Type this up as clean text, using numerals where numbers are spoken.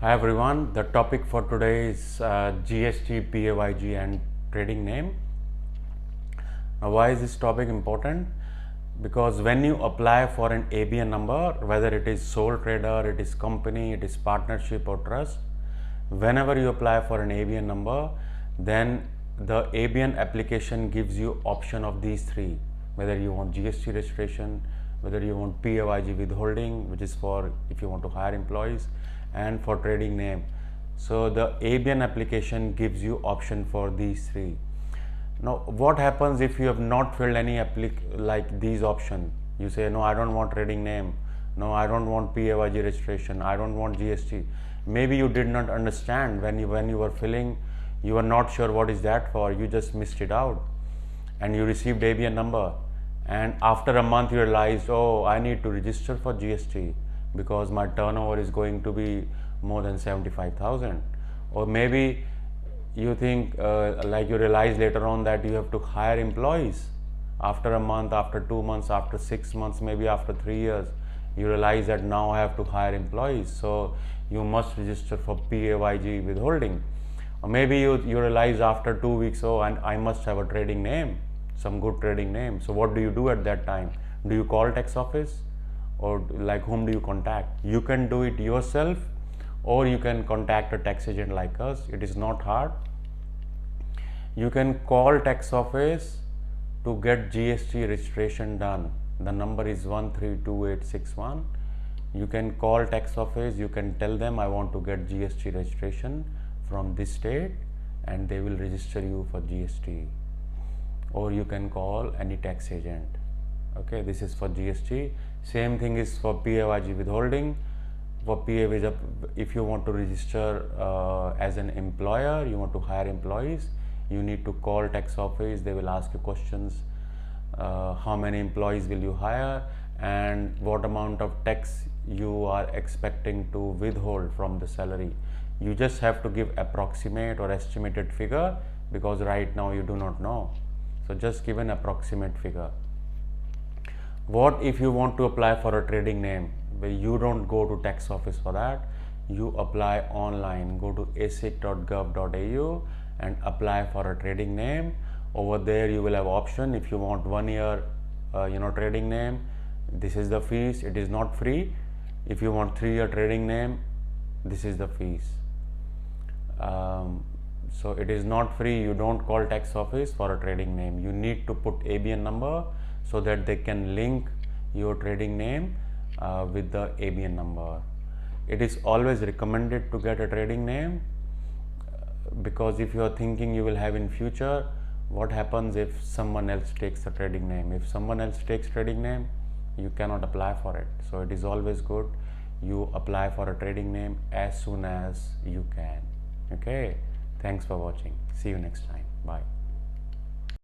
Hi everyone, the topic for today is GST, PAYG and trading name. Now why is this topic important? Because when you apply for an ABN number, whether it is sole trader, it is company, it is partnership or trust, whenever you apply for an ABN number, then the ABN application gives you option of these three, whether you want GST registration, whether you want PAYG withholding, which is for if you want to hire employees, and for trading name. So the ABN application gives you option for these three. Now what happens if you have not filled any like these options? You say no, I don't want trading name, no, I don't want PAYG registration, I don't want GST. Maybe you did not understand when you were filling, you were not sure what is that for, you just missed it out and you received ABN number, and after a month you realized, oh, I need to register for GST because my turnover is going to be more than 75,000. Or maybe you think like you realize later on that you have to hire employees after a month, after 2 months, after 6 months, maybe after 3 years. You realize that now I have to hire employees, so you must register for PAYG withholding. Or maybe you realize after 2 weeks, oh, and I must have a trading name, some good trading name. So what do you do at that time? Do you call tax office, or like whom do you contact? You can do it yourself, or you can contact a tax agent like us. It is not hard. You can call tax office to get GST registration done. The number is 132861. You can call tax office, you can tell them I want to get GST registration from this state, and they will register you for GST. Or you can call any tax agent. Okay, this is for GST. Same thing is for PAYG withholding. For PAYG, if you want to register as an employer, you want to hire employees, you need to call tax office. They will ask you questions. How many employees will you hire, and what amount of tax you are expecting to withhold from the salary. You just have to give approximate or estimated figure, because right now you do not know. So just give an approximate figure. What if you want to apply for a trading name? Well, you don't go to tax office for that. You apply online. Go to asic.gov.au and apply for a trading name. Over there you will have option. If you want 1 year trading name, this is the fees. It is not free. If you want 3-year trading name, this is the fees. So it is not free. You don't call tax office for a trading name. You need to put ABN number so that they can link your trading name with the ABN number. It is always recommended to get a trading name, because if you are thinking you will have in future, what happens if someone else takes the trading name? If someone else takes trading name, you cannot apply for it. So it is always good you apply for a trading name as soon as you can. Okay, thanks for watching. See you next time. Bye.